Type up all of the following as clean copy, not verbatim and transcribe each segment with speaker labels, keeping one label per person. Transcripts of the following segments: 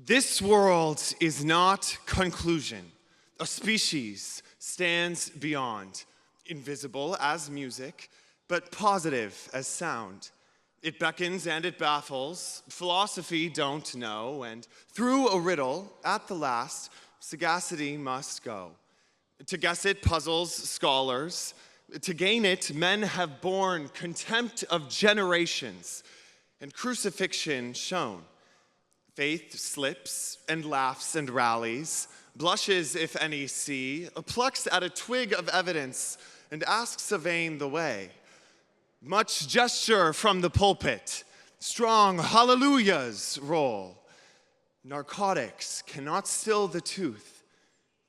Speaker 1: This world is not conclusion. A species stands beyond, invisible as music, but positive as sound. It beckons and it baffles, philosophy don't know, and through a riddle, at the last, sagacity must go. To guess it puzzles scholars, to gain it men have borne contempt of generations, and crucifixion shown. Faith slips and laughs and rallies, blushes if any see, plucks at a twig of evidence, and asks a vain the way. Much gesture from the pulpit, strong hallelujahs roll. Narcotics cannot still the tooth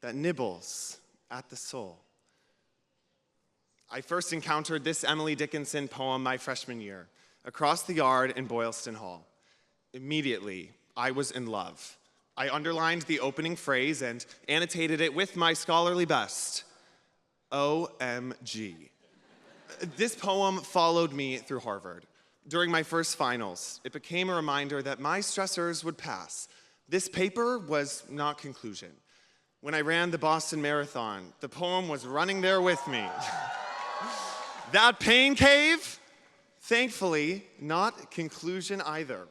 Speaker 1: that nibbles at the soul. I first encountered this Emily Dickinson poem my freshman year, across the yard in Boylston Hall. Immediately, I was in love. I underlined the opening phrase and annotated it with my scholarly best. OMG. This poem followed me through Harvard. During my first finals, it became a reminder that my stressors would pass. This paper was not conclusion. When I ran the Boston Marathon, the poem was running there with me. That pain cave, thankfully, not conclusion either.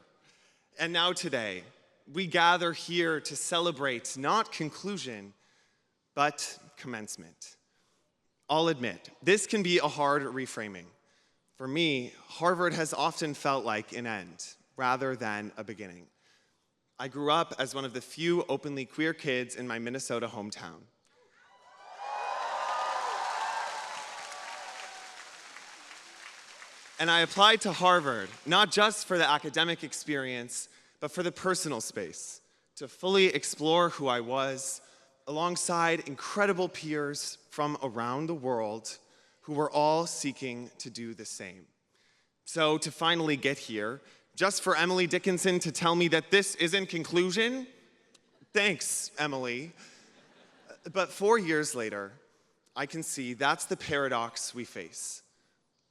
Speaker 1: And now today, we gather here to celebrate not conclusion, but commencement. I'll admit, this can be a hard reframing. For me, Harvard has often felt like an end rather than a beginning. I grew up as one of the few openly queer kids in my Minnesota hometown. And I applied to Harvard, not just for the academic experience, but for the personal space, to fully explore who I was, alongside incredible peers from around the world who were all seeking to do the same. So to finally get here, just for Emily Dickinson to tell me that this isn't conclusion, thanks, Emily. But 4 years later, I can see that's the paradox we face.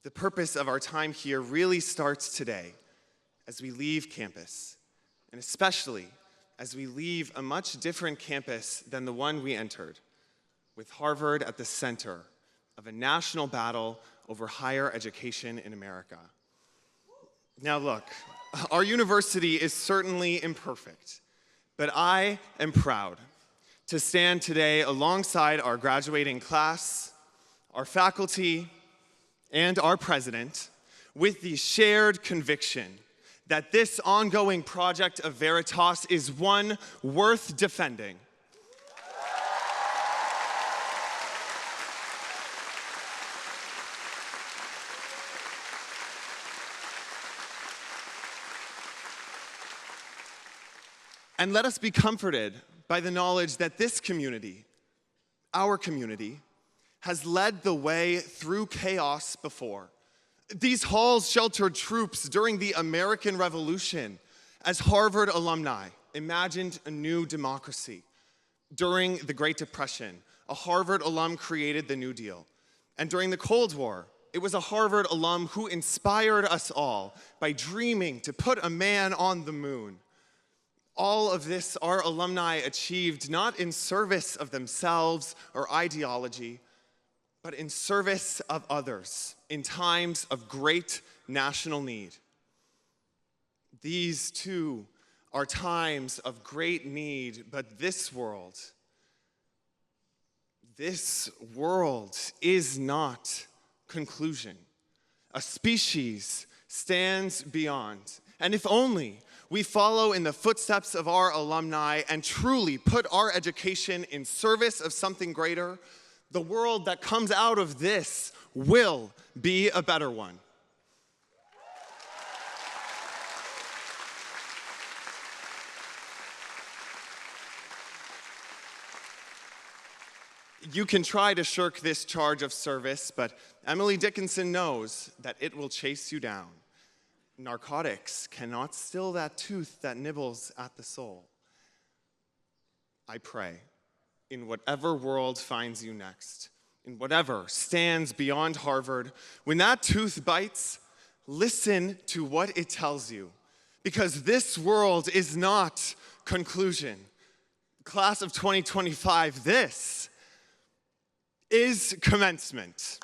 Speaker 1: The purpose of our time here really starts today as we leave campus, and especially as we leave a much different campus than the one we entered, with Harvard at the center of a national battle over higher education in America. Now look, our university is certainly imperfect, but I am proud to stand today alongside our graduating class, our faculty, and our president with the shared conviction that this ongoing project of Veritas is one worth defending. And let us be comforted by the knowledge that this community, our community, has led the way through chaos before. These halls sheltered troops during the American Revolution as Harvard alumni imagined a new democracy. During the Great Depression, a Harvard alum created the New Deal. And during the Cold War, it was a Harvard alum who inspired us all by dreaming to put a man on the moon. All of this our alumni achieved not in service of themselves or ideology, but in service of others in times of great national need. These too are times of great need, but this world is not conclusion. A species stands beyond, and if only we follow in the footsteps of our alumni and truly put our education in service of something greater, the world that comes out of this will be a better one. You can try to shirk this charge of service, but Emily Dickinson knows that it will chase you down. Narcotics cannot still that tooth that nibbles at the soul. I pray, in whatever world finds you next, in whatever stands beyond Harvard, when that tooth bites, listen to what it tells you, because this world is not conclusion, class of 2025, this is commencement.